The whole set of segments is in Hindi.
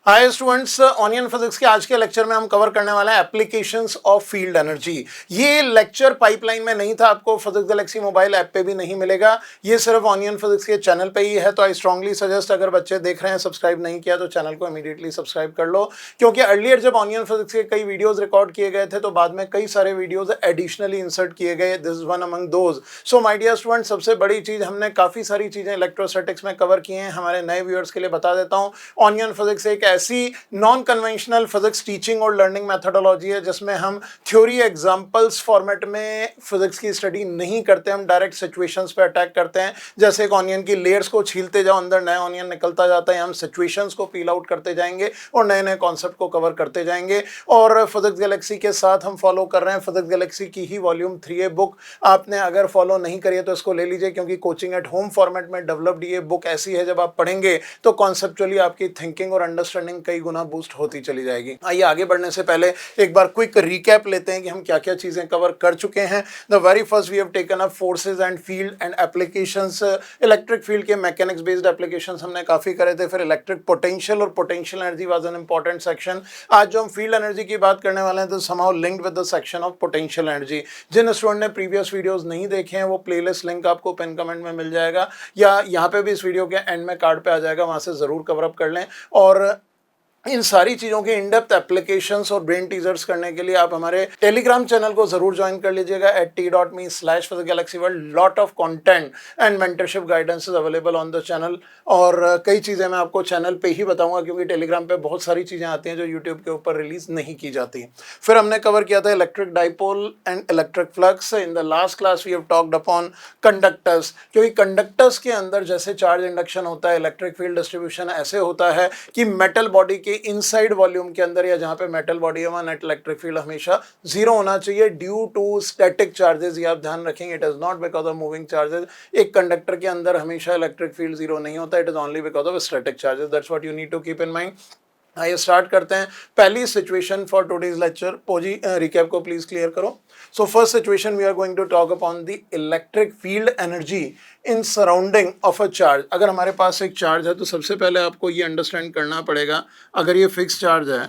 हाय स्टूडेंट्स, ऑनियन फिजिक्स के आज के लेक्चर में हम कवर करने वाले हैं एप्लीकेशंस ऑफ फील्ड एनर्जी। ये लेक्चर पाइपलाइन में नहीं था, आपको फिजिक्स गैलेक्सी मोबाइल ऐप पे भी नहीं मिलेगा, ये सिर्फ ऑनियन फिजिक्स के चैनल पे ही है। तो आई स्ट्रांगली सजेस्ट, अगर बच्चे देख रहे हैं सब्सक्राइब नहीं किया तो चैनल को इमीडिएटली सब्सक्राइब कर लो, क्योंकि अर्लियर जब ऑनियन फिजिक्स के कई वीडियोज रिकॉर्ड किए गए थे तो बाद में कई सारे वीडियोज एडिशनली इंसर्ट किए गए। This is one among those. So my dear student, सबसे बड़ी चीज, हमने काफी सारी चीजें इलेक्ट्रोस्टैटिक्स में कवर की हैं। हमारे नए व्यूअर्स के लिए बता देता हूँ, ऑनियन फिजिक्स एक ऐसी नॉन कन्वेंशनल फिजिक्स टीचिंग और लर्निंग मेथोडोलॉजी है जिसमें हम थ्योरी एग्जांपल्स फॉर्मेट में फिजिक्स की स्टडी नहीं करते, हम डायरेक्ट सिचुएशंस पे अटैक करते हैं। जैसे एक ऑनियन की लेयर्स को छीलते जाओ, अंदर नया ऑनियन निकलता जाता है, हम सिचुएशंस को पील आउट करते जाएंगे और नए नए कॉन्सेप्ट को कवर करते जाएंगे। और फिजिक्स गैलेक्सी के साथ हम फॉलो कर रहे हैं फिजिक्स गैलेक्सी की ही वॉल्यूम 3A बुक। आपने अगर फॉलो नहीं करी है तो इसको ले लीजिए, क्योंकि कोचिंग एट होम फॉर्मेट में डेवलप्ड ये बुक ऐसी है, जब आप पढ़ेंगे तो कॉन्सेप्चुअली आपकी थिंकिंग और अंडरस्टैंडिंग कई गुना बूस्ट होती चली जाएगी। आइए आगे बढ़ने से पहले एक बार क्विक रिकैप लेते हैं कि हम क्या क्या चीजें कवर कर चुके हैं। The very first we have taken up forces and field and applications. Electric field के मैकेनिक्स बेस्ड एप्लीकेशंस हमने काफी करे थे। फिर इलेक्ट्रिक पोटेंशियल और potential energy was an important section. आज जो हम फील्ड एनर्जी की बात करने वाले हैं तो somehow linked with the section of potential energy. जिन स्टूडेंट ने प्रीवियस वीडियोस नहीं देखे हैं वो प्लेलिस्ट लिंक आपको पिन कमेंट में मिल जाएगा, या यहाँ पे भी इस वीडियो के एंड में कार्ड पे आ जाएगा, वहां से जरूर कवर अप कर लें। और इन सारी चीज़ों के इन डेप्थ एप्लीकेशंस और ब्रेन टीजर्स करने के लिए आप हमारे टेलीग्राम चैनल को जरूर ज्वाइन कर लीजिएगा @t.me/physicgalaxy world। Lot of content and mentorship guidance is available on the channel. और कई चीज़ें मैं आपको चैनल पे ही बताऊंगा, क्योंकि टेलीग्राम पे बहुत सारी चीज़ें आती हैं जो यूट्यूब के ऊपर रिलीज नहीं की जाती। फिर हमने कवर किया था electric dipole and electric flux. In the last class we have talked upon conductors, क्योंकि कंडक्टर्स के अंदर जैसे चार्ज इंडक्शन होता है, इलेक्ट्रिक फील्ड डिस्ट्रीब्यूशन ऐसे होता है कि मेटल बॉडी के इनसाइड वॉल्यूम के अंदर या जहां पे मेटल बॉडी है वहां नेट इलेक्ट्रिक फील्ड हमेशा जीरो होना चाहिए ड्यू टू स्टैटिक चार्जेस। ये आप ध्यान रखेंगे, it is not because of moving charges. एक कंडक्टर के अंदर हमेशा इलेक्ट्रिक फील्ड जीरो नहीं होता, it is only because of static charges. That's what you need to keep in mind. आइए स्टार्ट करते हैं। पहली सिचुएशन फॉर टुडेज लेक्चर, पोजी रिकैप को प्लीज क्लियर करो। So first situation we are going to talk upon the electric field energy in surrounding of a charge. अगर हमारे पास एक चार्ज है तो सबसे पहले आपको ये अंडरस्टैंड करना पड़ेगा, अगर ये फिक्स चार्ज है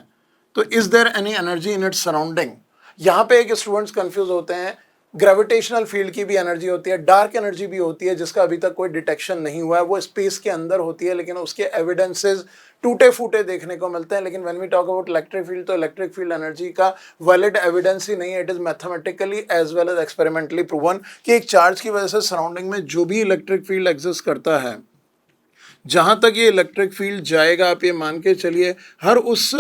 तो is there any energy in its surrounding. यहाँ पे एक स्टूडेंट्स कंफ्यूज होते हैं, ग्रेविटेशनल फील्ड की भी एनर्जी होती है, डार्क एनर्जी भी होती है जिसका अभी तक कोई डिटेक्शन नहीं हुआ है, वो स्पेस के अंदर होती है, लेकिन उसके एविडेंसेस टूटे फूटे देखने को मिलते हैं। लेकिन when we talk about electric field तो इलेक्ट्रिक फील्ड एनर्जी का वैलिड एविडेंस ही नहीं है, it is mathematically as well as experimentally proven कि एक चार्ज की वजह से सराउंडिंग में जो भी इलेक्ट्रिक फील्ड एग्जिस्ट करता है, जहां तक ये इलेक्ट्रिक फील्ड जाएगा आप ये मान के चलिए हर उस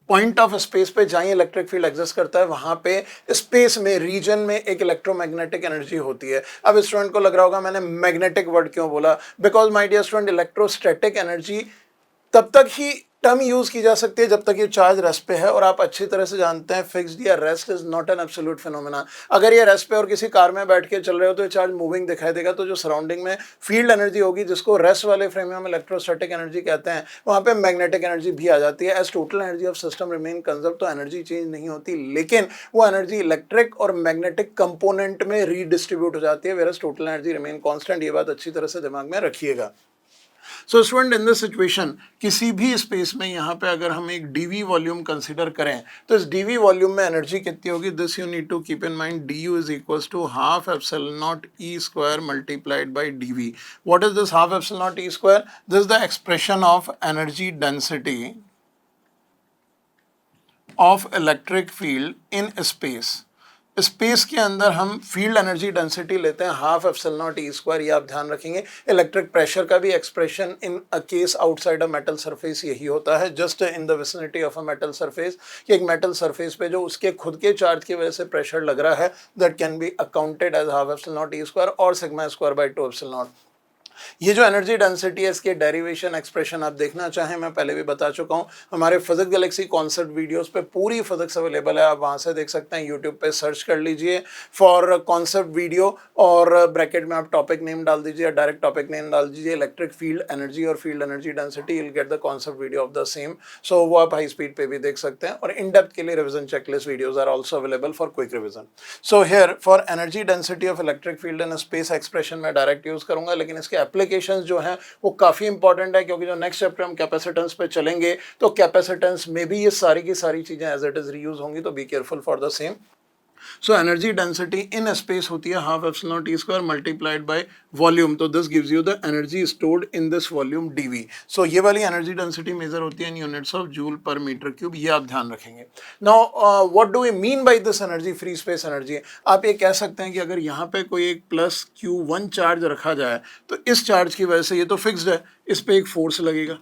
पॉइंट ऑफ स्पेस पे जहाँ इलेक्ट्रिक फील्ड एग्जिस्ट करता है वहां पे स्पेस में रीजन में एक इलेक्ट्रोमैग्नेटिक एनर्जी होती है। अब स्टूडेंट को लग रहा होगा मैंने मैग्नेटिक वर्ड क्यों बोला, because my dear student electrostatic energy तब तक ही टर्म यूज की जा सकती है जब तक ये चार्ज रेस्ट पे है, और आप अच्छी तरह से जानते हैं फिक्स्ड या rest is not an absolute phenomena. अगर ये रेस्ट पे और किसी कार में बैठ के चल रहे हो तो ये चार्ज मूविंग दिखाई देगा, तो जो सराउंडिंग में फील्ड एनर्जी होगी जिसको रेस्ट वाले फ्रेम में हम इलेक्ट्रोस्टैटिक एनर्जी कहते हैं, वहां पे मैग्नेटिक एनर्जी भी आ जाती है। As total energy of system remain conserve, तो एनर्जी चेंज नहीं होती, लेकिन वो एनर्जी इलेक्ट्रिक और मैग्नेटिक कंपोनेंट में रीडिस्ट्रीब्यूट हो जाती है, whereas total energy remain constant. ये बात अच्छी तरह से दिमाग में रखिएगा। So student, in this situation किसी भी स्पेस में यहाँ पे अगर हम एक डीवी वॉल्यूम कंसिडर करें तो इस डीवी वॉल्यूम में एनर्जी कितनी होगी, this you need to keep in mind, D U is equals to half epsilon naught E square multiplied by D V. What is this half epsilon naught E square? This is the expression of energy density of electric field in space. Space के अंदर हम फील्ड एनर्जी डेंसिटी लेते हैं half epsilon naught E square, ये आप ध्यान रखेंगे। इलेक्ट्रिक प्रेशर का भी expression in a case outside a metal surface यही होता है, just in the vicinity of a metal surface, कि एक मेटल सरफेस पे जो उसके खुद के चार्ज की वजह से प्रेशर लग रहा है, that can be accounted as half epsilon naught E square और sigma square by 2 epsilon naught. ये जो एनर्जी डेंसिटी है इसके डेरिवेशन एक्सप्रेशन आप देखना चाहें, मैं पहले भी बता चुका हूँ, हमारे फिजिक्स गैलेक्सी कॉन्सेप्ट वीडियोस पे पूरी फिजिक्स अवेलेबल है, आप वहाँ से देख सकते हैं। यूट्यूब पे सर्च कर लीजिए फॉर कॉन्सेप्ट वीडियो और ब्रैकेट में आप टॉपिक नेम डाल दीजिए, डायरेक्ट टॉपिक नेम डाल दीजिए इलेक्ट्रिक फील्ड एनर्जी और field energy density, will get the concept video of the same. So वो आप हाई स्पीड पे भी देख सकते हैं, और इन डेप्थ के लिए revision checklist videos are also available for quick revision. So here for energy density of electric field in space expression में डायरेक्ट यूज करूंगा, लेकिन इसके एप्लीकेशंस जो हैं वो काफ़ी इंपॉर्टेंट है, क्योंकि जो नेक्स्ट चैप्टर हम कैपेसिटेंस पे चलेंगे तो कैपेसिटेंस में भी ये सारी की सारी चीज़ें एज इट इज़ रीयूज होंगी, तो be careful for the same. So energy density in space होती है half epsilon T square multiplied by volume, तो this gives you the energy stored in this volume DV. So ये वाली एनर्जी डेंसिटी मेजर होती है in units of joule per metre cube, ये आप ध्यान रखेंगे। Now what do we mean by this energy, free space energy? आप ये कह सकते हैं कि अगर यहाँ पे कोई एक प्लस Q1 चार्ज रखा जाए तो इस चार्ज की वजह से, ये तो फिक्स्ड है, इस पे एक फोर्स लगेगा,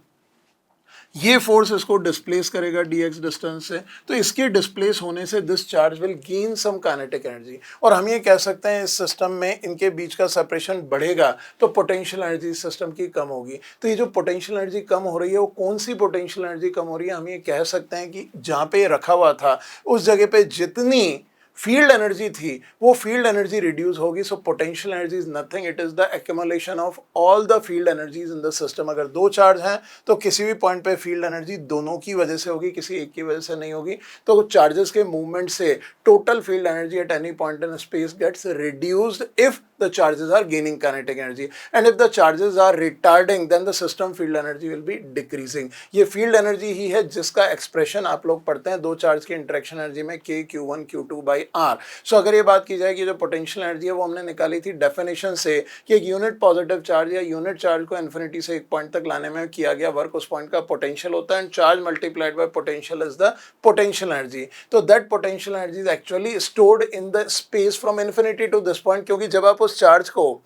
ये फोर्स इसको डिस्प्लेस करेगा dx डिस्टेंस से, तो इसके डिस्प्लेस होने से this charge will gain some kinetic energy, और हम ये कह सकते हैं इस सिस्टम में इनके बीच का सेपरेशन बढ़ेगा तो पोटेंशियल एनर्जी सिस्टम की कम होगी। तो ये जो पोटेंशियल एनर्जी कम हो रही है वो कौन सी पोटेंशियल एनर्जी कम हो रही है? हम ये कह सकते हैं कि जहाँ पे रखा हुआ था उस जगह पे जितनी फील्ड एनर्जी थी वो फील्ड एनर्जी रिड्यूस होगी। So potential energy is nothing, it is the accumulation of all the field energies in the system. अगर दो चार्ज हैं तो किसी भी पॉइंट पे फील्ड एनर्जी दोनों की वजह से होगी, किसी एक की वजह से नहीं होगी। तो चार्जेस के मूवमेंट से total field energy at any point in space gets reduced if the charges are gaining kinetic energy, and if the charges are retarding then the system field energy will be decreasing। ये field energy ही है जिसका expression आप लोग पढ़ते हैं दो चार्ज की interaction energy में k q1 q2 by r। so अगर ये बात की जाए कि जो potential energy है वो हमने निकाली थी definition से कि एक यूनिट पॉजिटिव चार्ज या यूनिट चार्ज को इन्फिनिटी से एक पॉइंट तक लाने में किया गया वर्क उस पॉइंट का पोटेंशियल होता है, and charge multiplied by potential is the potential energy. तो that potential energy is actually stored in the space from infinity to this point, क्योंकि जब आप उस चार्ज को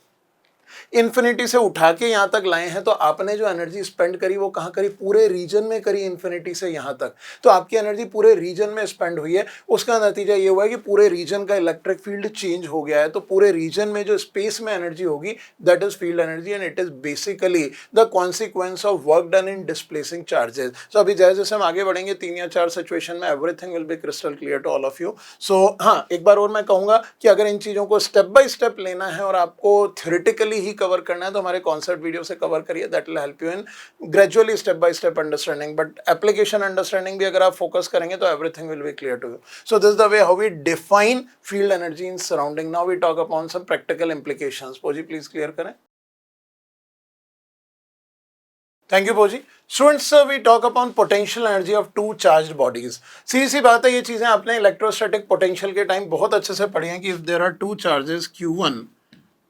इन्फिनिटी से उठा के यहाँ तक लाए हैं तो आपने जो एनर्जी स्पेंड करी वो कहाँ करी? पूरे रीजन में करी, इन्फिनिटी से यहाँ तक। तो आपकी एनर्जी पूरे रीजन में स्पेंड हुई है, उसका नतीजा ये हुआ है कि पूरे रीजन का इलेक्ट्रिक फील्ड चेंज हो गया है। तो पूरे रीजन में जो स्पेस में एनर्जी होगी that is field energy, and it is basically the consequence of work done in displacing charges. So अभी जैसे जैसे हम आगे बढ़ेंगे 3 या 4 सिचुएशन में everything will be crystal clear to all of you. So हाँ, एक बार और मैं कहूँगा कि अगर इन चीज़ों को स्टेप बाय स्टेप लेना है और आपको थ्योरेटिकली ही कवर करना है तो हमारे कॉन्सेप्ट वीडियो से कवर करिए, that will help you in gradually step by step understanding. But application understanding भी अगर आप फोकस करेंगे तो everything will be clear to you. So this the way how we define field energy in surrounding. Now we talk upon some practical implications. पोजी प्लीज क्लियर करें। थैंक यू पोजी। Students, we talk upon potential energy of two charged bodies. सीधी सी बात है, ये चीजें आपने इलेक्ट्रोस्टैटिक पोटेंशियल के टाइम बहुत अच्छे से पढ़ी हैं कि if there are two charges Q1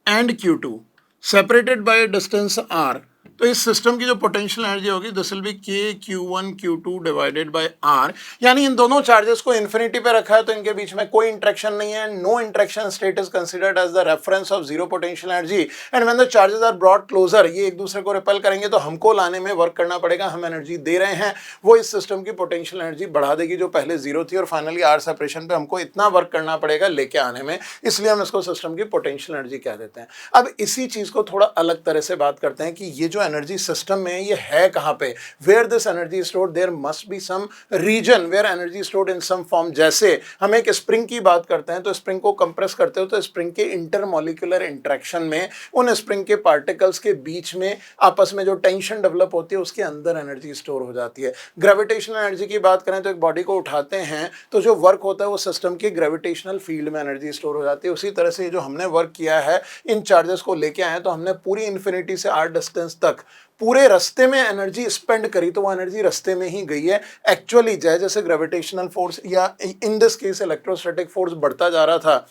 and Q2 separated by a distance r, तो इस सिस्टम की जो पोटेंशियल एनर्जी होगी this will B k q1 q2 divided by r। यानी इन दोनों चार्जेस को इन्फिनिटी पे रखा है तो इनके बीच में कोई इंटरेक्शन नहीं है, no interaction state is considered as the reference of zero potential energy, and when the charges are brought closer, ये एक दूसरे को रिपेल करेंगे तो हमको लाने में वर्क करना पड़ेगा, हम एनर्जी दे रहे हैं, वो इस सिस्टम की पोटेंशियल एनर्जी बढ़ा देगी जो पहले जीरो थी, और फाइनली आर सेपरेशन पे हमको इतना वर्क करना पड़ेगा लेके आने में, इसलिए हम इसको सिस्टम की पोटेंशियल एनर्जी कह देते हैं। अब इसी चीज को थोड़ा अलग तरह से बात करते हैं कि ये जो एनर्जी सिस्टम में ये है कहाँ पे, where this energy stored, there must be some reason where energy stored in some form. जैसे हम एक स्प्रिंग की बात करते हैं तो स्प्रिंग को कंप्रेस करते हो तो स्प्रिंग के इंटरमॉलिक्यूलर इंटरेक्शन में उन स्प्रिंग के पार्टिकल्स के बीच में आपस में जो टेंशन डेवलप होती है उसके अंदर एनर्जी स्टोर हो जाती है। ग्रेविटेशनल एनर्जी की बात करें तो एक बॉडी को उठाते हैं तो जो वर्क होता है वो सिस्टम के ग्रेविटेशनल फील्ड में एनर्जी स्टोर हो जाती है। उसी तरह से जो हमने वर्क किया है इन चार्जेस को लेके आए तो हमने पूरी इन्फिनिटी से आर डिस्टेंस तक पूरे रास्ते में एनर्जी स्पेंड करी, तो वो एनर्जी रास्ते में ही गई है। एक्चुअली जैसे जैसे ग्रेविटेशनल फोर्स या in this case electrostatic force बढ़ता जा रहा था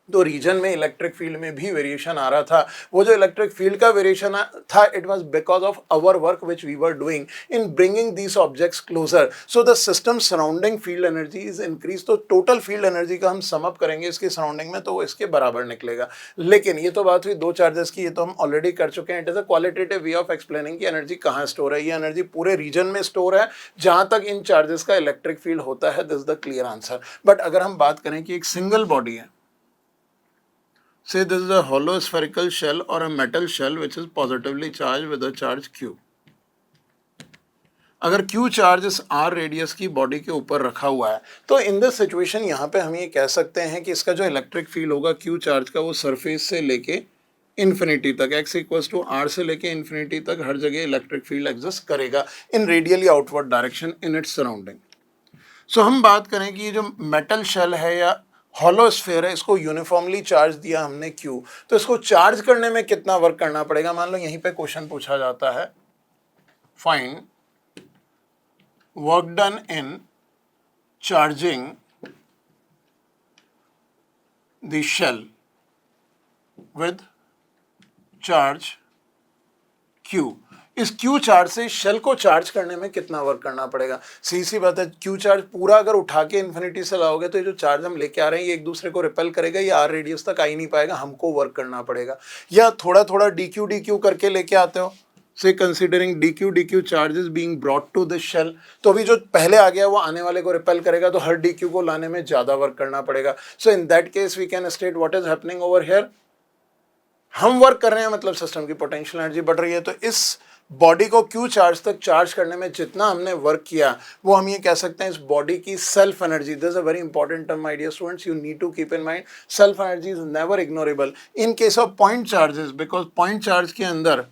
तो रीजन में इलेक्ट्रिक फील्ड में भी वेरिएशन आ रहा था। वो जो इलेक्ट्रिक फील्ड का वेरिएशन था it was because of our work which we were doing in bringing these objects closer, so the system surrounding field energy is increase. तो टोटल फील्ड एनर्जी का हम सम अप करेंगे इसके सराउंडिंग में तो वो इसके बराबर निकलेगा। लेकिन ये तो बात हुई दो चार्जेस की, ये तो हम ऑलरेडी कर चुके हैं। It is a qualitative way of explaining कि एनर्जी कहाँ स्टोर है। ये एनर्जी पूरे रीजन में स्टोर है जहाँ तक इन चार्जेस का इलेक्ट्रिक फील्ड होता है, this is the clear answer. But अगर हम बात करें कि एक सिंगल बॉडी है, say this is a hollow spherical shell or a metal shell which is positively charged with a charge Q. अगर Q चार्ज इस R रेडियस की बॉडी के ऊपर रखा हुआ है तो इन दिस सिचुएशन यहाँ पे हम ये कह सकते हैं कि इसका जो इलेक्ट्रिक फील्ड होगा Q चार्ज का वो सरफेस से लेके इन्फिनिटी तक x इक्वल्स टू R से लेके इन्फिनिटी तक हर जगह इलेक्ट्रिक फील्ड एग्जिस्ट करेगा in radially outward direction in its surrounding. So हम बात करें कि ये जो मेटल शेल है या हॉलो स्फीयर है, इसको यूनिफॉर्मली चार्ज दिया हमने Q, तो इसको चार्ज करने में कितना वर्क करना पड़ेगा। मान लो यहीं पे क्वेश्चन पूछा जाता है, find work done in charging the shell with charge Q। इस Q चार्ज से शेल को चार्ज करने में कितना वर्क करना पड़ेगा। सीधी सी बात है, Q चार्ज पूरा अगर उठा के इन्फिनिटी से लाओगे तो ये जो चार्ज हम लेके आ रहे हैं ये एक दूसरे को रिपेल करेगा, ये R रेडियस तक आ ही नहीं पाएगा, हमको वर्क करना पड़ेगा। या थोड़ा थोड़ा dq करके लेके आते हो, say considering dq charges being brought to this shell, तो अभी जो पहले आ गया वो आने वाले को रिपेल करेगा, तो हर dq को लाने में ज्यादा वर्क करना पड़ेगा। So in that case we can state what is happening over here, हम वर्क कर रहे हैं मतलब सिस्टम की पोटेंशियल एनर्जी बढ़ रही है। तो इस बॉडी को Q चार्ज तक चार्ज करने में जितना हमने वर्क किया वो हम ये कह सकते हैं इस बॉडी की self energy. This is a very important term my dear students, you need to keep in mind, self energy is never ignorable in case of point charges, because point charge के अंदर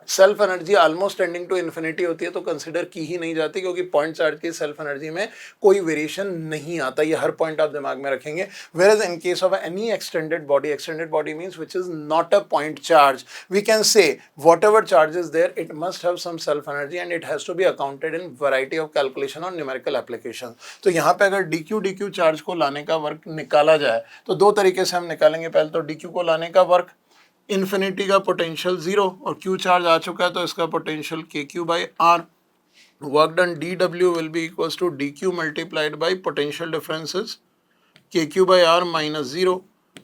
self energy almost tending to infinity होती है, तो कंसिडर की ही नहीं जाती, क्योंकि पॉइंट चार्ज की सेल्फ एनर्जी में कोई वेरिएशन नहीं आता। ये हर पॉइंट आप दिमाग में रखेंगे। Where in case of any extended body means which is not a point charge, we can say whatever charge is there it must have some self energy and it has to be accounted in variety of calculation और न्यूमेरिकल एप्लीकेशन। तो यहाँ पे अगर dq चार्ज को लाने का वर्क निकाला जाए तो दो तरीके से हम निकालेंगे। पहले तो dq को लाने का वर्क, इन्फिनिटी का पोटेंशियल 0 और Q चार्ज आ चुका है तो इसका potential KQ by R, work done dW will be equals to dQ multiplied by potential differences KQ by R minus 0।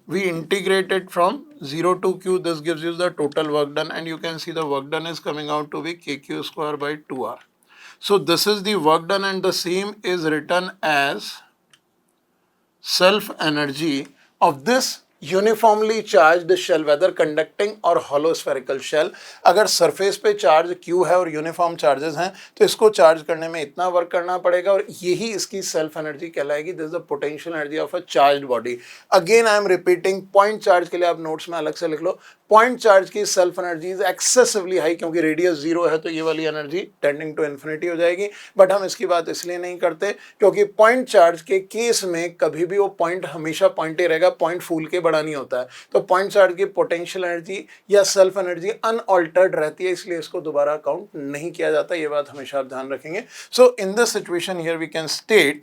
We integrate it from 0 to Q, this gives you the total work done and you can see the work done is coming out to be KQ square by 2R. So this is the work done and the same is written as self energy of this uniformly charged shell whether conducting और हॉलो स्फेरिकल शेल। अगर सरफेस पे चार्ज Q है और यूनिफॉर्म चार्जेस हैं तो इसको चार्ज करने में इतना वर्क करना पड़ेगा और यही इसकी सेल्फ एनर्जी कहलाएगी। This is the potential energy of a charged body. Again I am repeating, point charge के लिए आप नोट्स में अलग से लिख लो, पॉइंट चार्ज की self energy is excessively high, क्योंकि रेडियस 0 है तो ये वाली एनर्जी टेंडिंग टू इन्फिनिटी हो जाएगी। बट हम इसकी बात इसलिए नहीं करते क्योंकि पॉइंट चार्ज के केस में कभी भी वो पॉइंट हमेशा पॉइंट ही रहेगा, पॉइंट फूल के बड़ा नहीं होता है। तो पॉइंट चार्ज की पोटेंशियल एनर्जी या सेल्फ एनर्जी अनऑल्टर्ड रहती है, इसलिए इसको दोबारा काउंट नहीं किया जाता। ये बात हमेशा आप ध्यान रखेंगे। So in this situation here we can state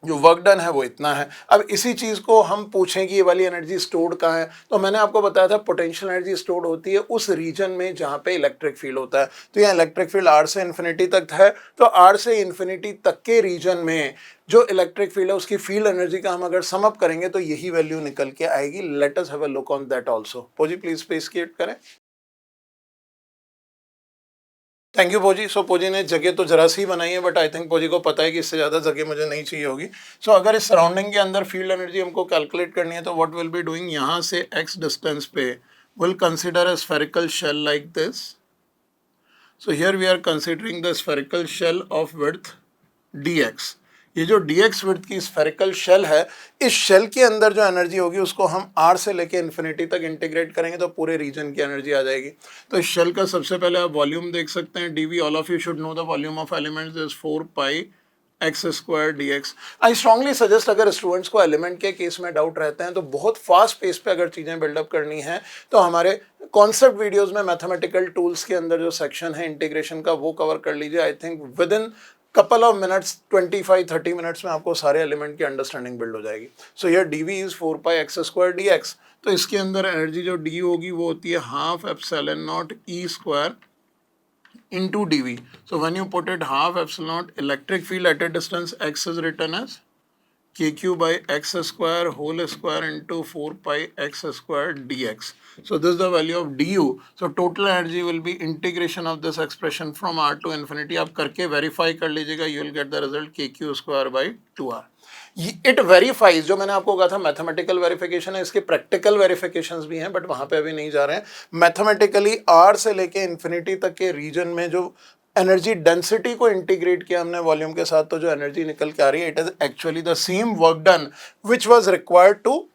जो वर्क डन है वो इतना है। अब इसी चीज़ को हम पूछें कि ये वाली एनर्जी स्टोर्ड कहाँ है, तो मैंने आपको बताया था पोटेंशियल एनर्जी स्टोर्ड होती है उस रीजन में जहाँ पे इलेक्ट्रिक फील्ड होता है। तो यहाँ इलेक्ट्रिक फील्ड R से इन्फिनिटी तक है, तो R से इन्फिनिटी तक के रीजन में जो इलेक्ट्रिक फील्ड है उसकी फील्ड एनर्जी का हम अगर सम अप करेंगे तो यही वैल्यू निकल के आएगी। Let us have a look on that also. पोजी प्लीज स्पेस क्रिएट करें। थैंक यू पोजी। सो पोजी ने जगह तो जरा सी बनाई है, बट आई थिंक पोजी को पता है कि इससे ज़्यादा जगह मुझे नहीं चाहिए होगी। सो अगर इस सराउंडिंग के अंदर फील्ड एनर्जी हमको कैलकुलेट करनी है तो व्हाट विल बी डूइंग, यहाँ से x डिस्टेंस पे will consider a spherical shell like this. So here we are considering the spherical shell of width dx। ये जो dx विड्थ की स्फेरिकल शेल है, इस शेल के अंदर जो एनर्जी होगी उसको हम R से लेके इन्फिनिटी तक इंटीग्रेट करेंगे तो पूरे रीजन की एनर्जी आ जाएगी। तो इस शेल का सबसे पहले आप वॉल्यूम देख सकते हैं, dv, all of you should know the volume of elements is 4 pi x square dx। I strongly suggest, अगर स्टूडेंट्स को एलिमेंट के केस में डाउट रहते हैं तो बहुत फास्ट पेस पे अगर चीज़ें बिल्डअप करनी है तो हमारे कॉन्सेप्ट वीडियोस में मैथमेटिकल टूल्स के अंदर जो सेक्शन है इंटीग्रेशन का वो कवर कर लीजिए। I think with in couple of minutes 25-30 minutes में आपको सारे एलिमेंट की अंडरस्टैंडिंग बिल्ड हो जाएगी। So here dv is 4 pi x square dx। तो इसके अंदर एनर्जी जो d होगी वो होती है half epsilon not e square into dv. So when you put it half epsilon naught, electric field at a distance x is written as kq by x square whole square into 4 pi x square dx. So this is the value of du. So total energy will be integration of this expression from r to infinity. आप करके verify कर लीजिएगा, you will get the result kq square by 2r. It verifies, जो मैंने आपको कहा था मैथमेटिकल वेरिफिकेशन है, इसके प्रैक्टिकल वेरिफिकेशंस भी हैं बट वहाँ पे अभी नहीं जा रहे हैं। मैथमेटिकली R से लेके इन्फिनिटी तक के रीजन में जो एनर्जी डेंसिटी को इंटीग्रेट किया हमने वॉल्यूम के साथ, तो जो एनर्जी निकल के आ रही है it is actually the same work done which was required to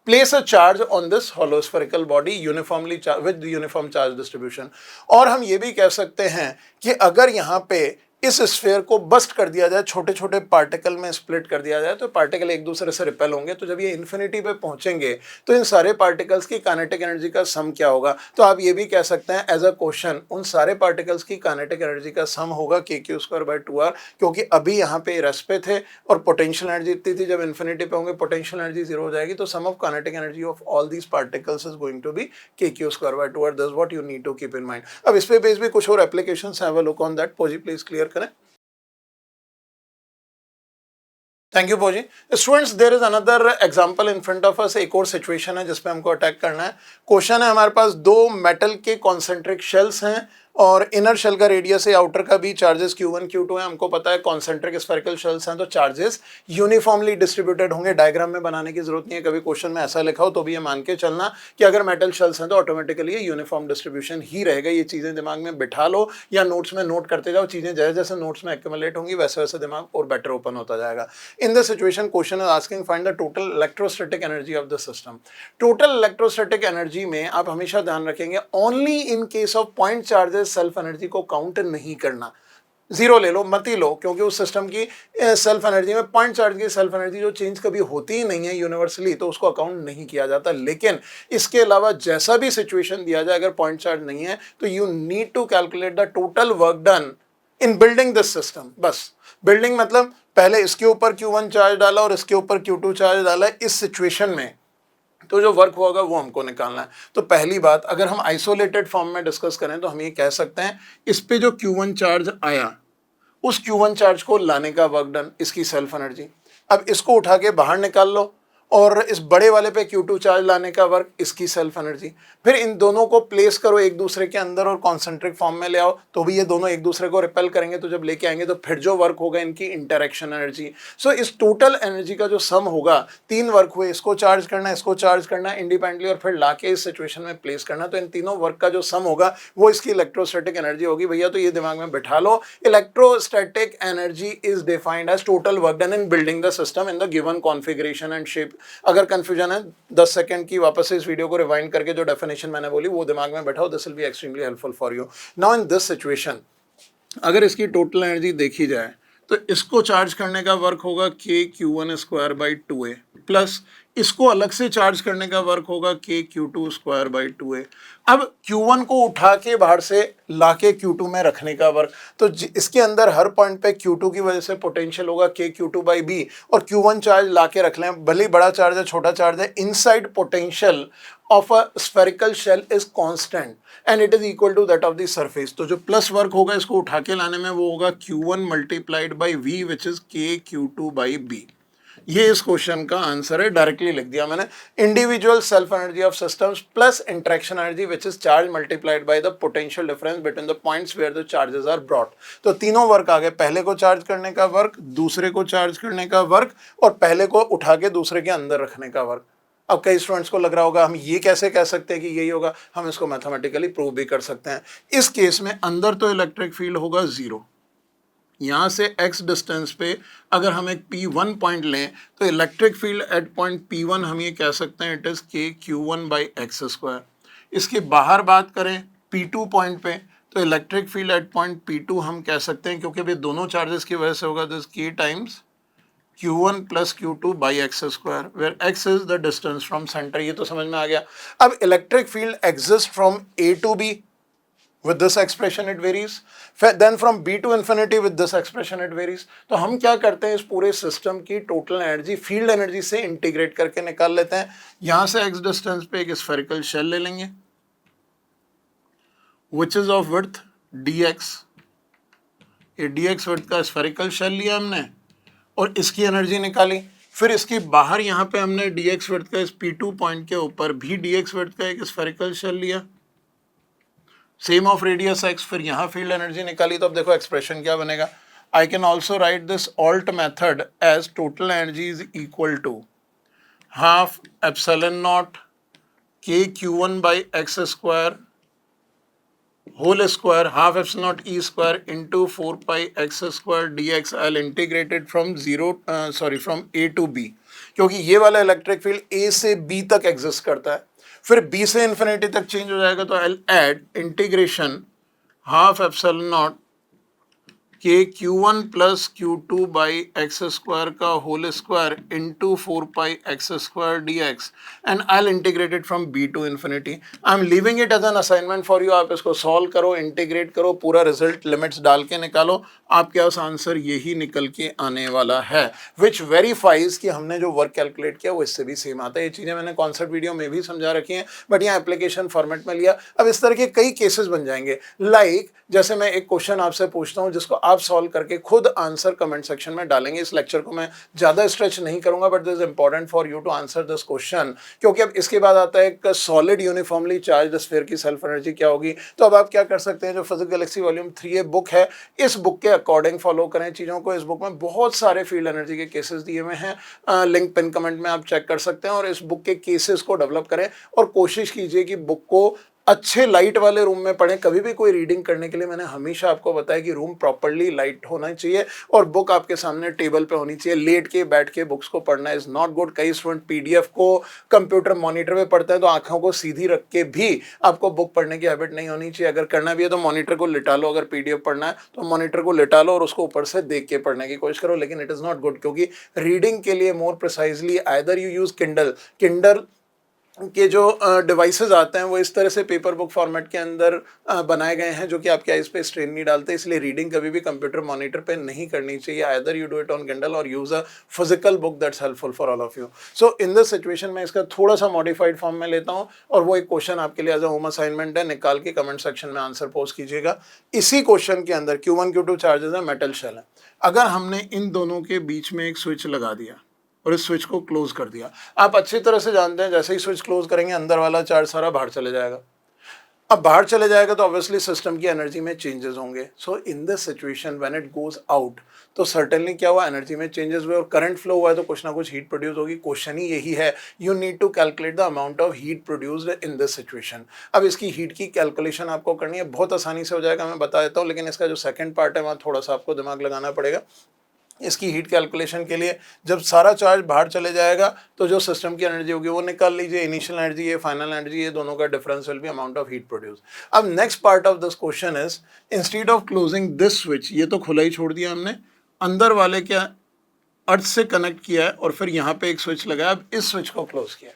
place a charge on this hollow spherical body uniformly with the uniform charge distribution। और हम ये भी कह सकते हैं कि अगर यहाँ पे इस स्फीयर को बस्ट कर दिया जाए, छोटे छोटे पार्टिकल में स्प्लिट कर दिया जाए, तो पार्टिकल एक दूसरे से रिपेल होंगे। तो जब ये इन्फिनिटी पे पहुंचेंगे तो इन सारे पार्टिकल्स की काइनेटिक एनर्जी का सम क्या होगा? तो आप ये भी कह सकते हैं एज अ क्वेश्चन, उन सारे पार्टिकल्स की काइनेटिक एनर्जी का सम होगा kq²/2r, क्योंकि अभी यहाँ पे रस पे थे और पोटेंशियल एनर्जी इतनी थी, जब इन्फिनिटी पे होंगे पोटेंशियल एनर्जी 0 हो जाएगी, तो sum of kinetic energy of all these particles is going to be kq²/2r। That's what you need to keep in mind. अब इस पे बेस भी कुछ और एप्लीकेशंस हैं, have a look on that. पोजी प्लीज क्लियर करें। थैंक यू पोजी। Students, there is another example in front of us. एक और सिचुएशन है जिसपे हमको अटैक करना है। क्वेश्चन है, हमारे पास दो मेटल के कॉन्सेंट्रिक शेल्स हैं और इनर शेल का रेडियस है, आउटर का भी, चार्जेस Q1 Q2 है। हमको पता है कॉन्सेंट्रिक स्फेरिकल शेल्स हैं तो चार्जेस यूनिफॉर्मली डिस्ट्रीब्यूटेड होंगे। डायग्राम में बनाने की जरूरत नहीं है, कभी क्वेश्चन में ऐसा लिखा हो तो भी ये मान के चलना कि अगर मेटल शेल्स हैं तो ऑटोमेटिकली ये यूनिफॉर्म डिस्ट्रीब्यूशन ही रहेगा। ये चीजें दिमाग में बिठा लो या नोट्स में नोट करते जाओ। चीजें जैसे जैसे नोट्स में एक्यूमुलेट होंगी वैसे वैसे दिमाग और बेटर ओपन होता जाएगा। In the situation question is asking find the total electrostatic energy of the system. Total electrostatic energy में आप हमेशा ध्यान रखेंगे only in case of point charges self energy को काउंट नहीं करना। जीरो ले लो, मत ही लो, क्योंकि उस सिस्टम की सेल्फ एनर्जी में पॉइंट चार्ज की सेल्फ एनर्जी जो चेंज कभी होती ही नहीं है यूनिवर्सली, तो उसको अकाउंट नहीं किया जाता। लेकिन इसके अलावा जैसा भी सिचुएशन दिया जाए, अगर पॉइंट चार्ज नहीं है तो you need to calculate the total work done in building this system. बस बिल्डिंग मतलब पहले इसके ऊपर Q1 चार्ज डाला और इसके ऊपर Q2 चार्ज डाला। इस सिचुएशन में तो जो वर्क होगा वो हमको निकालना है। तो पहली बात, अगर हम आइसोलेटेड फॉर्म में डिस्कस करें तो हम ये कह सकते हैं इस पे जो Q1 चार्ज आया, उस Q1 चार्ज को लाने का वर्क डन, इसकी सेल्फ एनर्जी। अब इसको उठा के बाहर निकाल लो और इस बड़े वाले पे Q2 चार्ज लाने का वर्क, इसकी सेल्फ एनर्जी। फिर इन दोनों को प्लेस करो एक दूसरे के अंदर और कॉन्सेंट्रिक फॉर्म में ले आओ, तो भी ये दोनों एक दूसरे को रिपेल करेंगे। तो जब लेके आएंगे तो फिर जो वर्क होगा इनकी इंटरेक्शन एनर्जी। सो इस टोटल एनर्जी का जो सम होगा, तीन वर्क हुए, इसको चार्ज करना, इसको चार्ज करना इंडिपेंडेंटली और फिर लाके इस सिचुएशन में प्लेस करना, तो इन तीनों वर्क का जो सम होगा वो इसकी इलेक्ट्रोस्टैटिक एनर्जी होगी। भैया तो ये दिमाग में बिठा लो, electrostatic energy is defined as total work done in building the system in the given configuration and shape. अगर कंफ्यूजन है 10 सेकंड की वापस से इस वीडियो को रिवाइंड करके जो डेफिनेशन मैंने बोली वो दिमाग में बैठाओ। This will be extremely helpful for you. Now in this situation अगर इसकी टोटल एनर्जी देखी जाए तो इसको चार्ज करने का वर्क होगा kQ1²/2a प्लस इसको अलग से चार्ज करने का वर्क होगा kQ2²/2a। अब Q1 को उठा के बाहर से लाके Q2 में रखने का वर्क, तो इसके अंदर हर पॉइंट पे Q2 की वजह से पोटेंशियल होगा kQ2/b, और Q1 चार्ज लाके रख लें, भले बड़ा चार्ज है छोटा चार्ज है, inside potential of a spherical shell is constant and it is equal to that of the surface। तो जो प्लस वर्क होगा इसको उठा के लाने में वो होगा Q1 multiplied by V which is kQ2/b। ये इस क्वेश्चन का आंसर है, डायरेक्टली लिख दिया मैंने। Individual self energy of systems plus interaction energy which is charge multiplied by the potential difference between the points where the charges are brought. तो तीनों वर्क आ गए, पहले को चार्ज करने का वर्क, दूसरे को चार्ज करने का वर्क, और पहले को उठा के दूसरे के अंदर रखने का वर्क। अब कई स्टूडेंट्स को लग रहा होगा हम ये कैसे कह सकते हैं कि यही होगा, हम इसको मैथमेटिकली प्रूव भी कर सकते हैं। इस केस में अंदर तो इलेक्ट्रिक फील्ड होगा 0, यहाँ से x डिस्टेंस पे अगर हम एक P1 पॉइंट लें तो electric field at point P1 हम ये कह सकते हैं इट इज kQ1/x²। इसके बाहर बात करें P2 पॉइंट पे तो electric field at point P2 हम कह सकते हैं, क्योंकि भी दोनों चार्जेस की वजह से होगा, this k times Q1 plus Q2/x², where x is the distance from center। ये तो समझ में आ गया। अब electric field exist from A to B with this expression it varies, then from B to infinity with this expression it varies। तो हम क्या करते हैं, इस पूरे सिस्टम की टोटल एनर्जी फील्ड एनर्जी से इंटीग्रेट करके निकाल लेते हैं। यहाँ से x डिस्टेंस पे एक स्फेरिकल शेल ले लेंगे which is of width dx। ये dx width का स्फेरिकल शेल लिया हमने और इसकी एनर्जी निकाली। फिर इसके बाहर यहाँ पे हमने dx वर्थ का इस P2 पॉइंट के ऊपर भी dx वर्थ का एक स्फेरिकल शेल लिया, सेम ऑफ रेडियस x, फिर यहाँ फील्ड एनर्जी निकाली। तो अब देखो एक्सप्रेशन क्या बनेगा। I can also write this alt method as total energy is equal to half epsilon naught kQ1/x² whole square half epsilon naught e square into 4πx² dx। I'll integrate it from from A to B, क्योंकि ये वाला इलेक्ट्रिक फील्ड A से B तक एग्जिस्ट करता है, फिर B से इन्फिनिटी तक चेंज हो जाएगा। तो I'll add integration half epsilon naught कि Q1 plus Q2 by X square का whole square into 4 pi X square D X and I integrate it from B to infinity. I am leaving it as an assignment for you. आप इसको सॉल्व करो, इंटीग्रेट करो, पूरा रिजल्ट लिमिट्स डाल के निकालो, आपके पास आंसर यही निकल के आने वाला है, विच वेरीफाइज कि हमने जो वर्क कैलकुलेट किया वो इससे भी सेम आता है। ये चीज़ें मैंने कॉन्सेप्ट वीडियो में भी समझा रखी हैं, बट यहाँ एप्लीकेशन फॉर्मेट में लिया। अब इस तरह के कई केसेस बन जाएंगे, लाइक जैसे मैं एक क्वेश्चन आपसे पूछता हूँ जिसको आप सॉल्व करके खुद आंसर कमेंट सेक्शन में डालेंगे। इस लेक्चर को मैं ज़्यादा स्ट्रेच नहीं करूंगा, but this is important for you to answer this question, क्योंकि अब इसके बाद आता है एक सॉलिड यूनिफॉर्मली चार्ज्ड स्फीयर की सेल्फ एनर्जी क्या होगी। तो अब आप क्या कर सकते हैं, जो फिजिक्स गैलेक्सी वॉल्यूम 3 ये बुक है, इस बुक के अकॉर्डिंग फॉलो करें चीज़ों को। इस बुक में बहुत सारे फील्ड एनर्जी के केसेस दिए हुए हैं, लिंक पिन कमेंट में आप चेक कर सकते हैं, और इस बुक के केसेस को डेवलप करें और कोशिश कीजिए कि बुक को अच्छे लाइट वाले रूम में पढ़ें। कभी भी कोई रीडिंग करने के लिए मैंने हमेशा आपको बताया कि रूम प्रॉपर्ली लाइट होना चाहिए और बुक आपके सामने टेबल पे होनी चाहिए। लेट के बैठ के बुक्स को पढ़ना इज नॉट गुड। कई स्टूडेंट पीडीएफ को कंप्यूटर मॉनिटर पे पढ़ते हैं, तो आंखों को सीधी रख के भी आपको बुक पढ़ने की हैबिट नहीं होनी चाहिए। अगर करना भी है तो मॉनिटर को लिटा लो, अगर पीडीएफ पढ़ना है तो मॉनिटर को लिटा लो और उसको ऊपर से देख के पढ़ने की कोशिश करो, लेकिन इट इज़ नॉट गुड, क्योंकि रीडिंग के लिए more precisely either you use Kindle के जो डिवाइसेस आते हैं वो इस तरह से पेपर बुक फॉर्मेट के अंदर बनाए गए हैं जो कि आपके आइज पे स्ट्रेन नहीं डालते, इसलिए रीडिंग कभी भी कंप्यूटर मॉनिटर पे नहीं करनी चाहिए। Either you do it on Kindle और use a physical book that's helpful for all of you. So in this situation में इसका थोड़ा सा मॉडिफाइड फॉर्म में लेता हूँ और वो एक क्वेश्चन आपके लिए एज अ होम असाइनमेंट है, निकाल के कमेंट सेक्शन में आंसर पोस्ट कीजिएगा। इसी क्वेश्चन के अंदर Q1 Q2 चार्जेस है, मेटल शेल है। अगर हमने इन दोनों के बीच में एक स्विच लगा दिया और इस स्विच को क्लोज कर दिया, आप अच्छी तरह से जानते हैं जैसे ही स्विच क्लोज करेंगे अंदर वाला चार्ज सारा बाहर चले जाएगा। अब बाहर चले जाएगा तो ऑब्वियसली सिस्टम की एनर्जी में चेंजेस होंगे। So in this situation when it goes out तो सर्टेनली क्या हुआ, एनर्जी में चेंजेस हुए और करंट फ्लो हुआ है तो कुछ ना कुछ हीट प्रोड्यूस होगी। क्वेश्चन ही यही है, you need to calculate the amount of heat produced in this situation. अब इसकी हीट की कैलकुलेशन आपको करनी है, बहुत आसानी से हो जाएगा, मैं बता देता हूँ, लेकिन इसका जो सेकंड पार्ट है वहाँ थोड़ा सा आपको दिमाग लगाना पड़ेगा। इसकी हीट कैलकुलेशन के लिए जब सारा चार्ज बाहर चले जाएगा तो जो सिस्टम की एनर्जी होगी वो निकाल लीजिए, इनिशियल एनर्जी ये फाइनल एनर्जी, ये दोनों का difference will be amount of heat produce. अब next part of this question is, instead of closing this switch, ये तो खुला ही छोड़ दिया हमने, अंदर वाले क्या अर्थ से कनेक्ट किया है और फिर यहाँ पे एक स्विच लगाया, अब इस स्विच को क्लोज किया।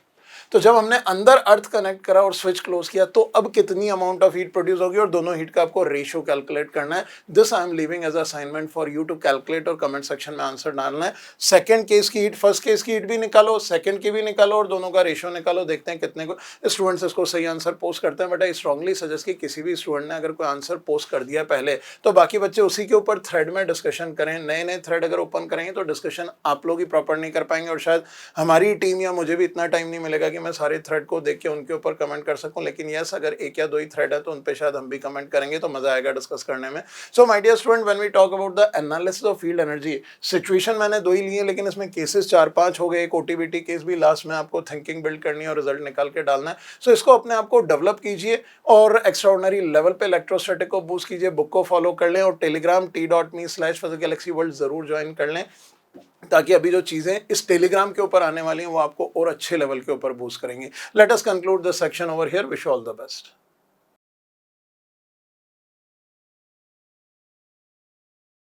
तो जब हमने अंदर अर्थ कनेक्ट करा और स्विच क्लोज किया तो अब कितनी अमाउंट ऑफ हीट प्रोड्यूस होगी और दोनों हीट का आपको रेशियो कैलकुलेट करना है। This I am leaving as assignment for you to calculate और कमेंट सेक्शन में आंसर डालना है। सेकंड केस की हीट, फर्स्ट केस की हीट भी निकालो, सेकंड की भी निकालो और दोनों का रेशियो निकालो, देखते हैं कितने को स्टूडेंट्स इसको सही आंसर पोस्ट करते हैं। बट आई स्ट्रांगली सजेस्ट कि किसी भी स्टूडेंट ने अगर कोई आंसर पोस्ट कर दिया पहले तो बाकी बच्चे उसी के ऊपर थ्रेड में डिस्कशन करें। नए नए थ्रेड अगर ओपन करेंगे तो डिस्कशन आप लोग ही प्रॉपर नहीं कर पाएंगे और शायद हमारी टीम या मुझे भी इतना टाइम नहीं मिलेगा कि मैं सारे थ्रेड को देख के उनके ऊपर कमेंट कर सकूं। लेकिन यस, अगर एक या दो ही थ्रेड है तो उन पे शायद हम भी कमेंट करेंगे तो मजा आएगा डिस्कस करने में। So my dear student, when we talk about the analysis of field energy, situation मैंने दो ही ली है लेकिन इसमें केसेस 4-5 हो गए, एक ओटीबीटी केस भी लास्ट में आपको थिंकिंग बिल्ड करनी है और रिजल्ट निकाल के डालना है। सो इसको अपने आप को डेवलप कीजिए और एक्स्ट्राऑर्डिनरी लेवल पे इलेक्ट्रोस्टैटिक को बूस्ट कीजिए, बुक को फॉलो कर लें और टेलीग्राम t.me/physicgalaxy world जरूर ज्वाइन कर लें, ताकि अभी जो चीज़ें इस टेलीग्राम के ऊपर आने वाली हैं वो आपको और अच्छे लेवल के ऊपर बूस्ट करेंगी। Let us conclude this section over here, wish you all the best.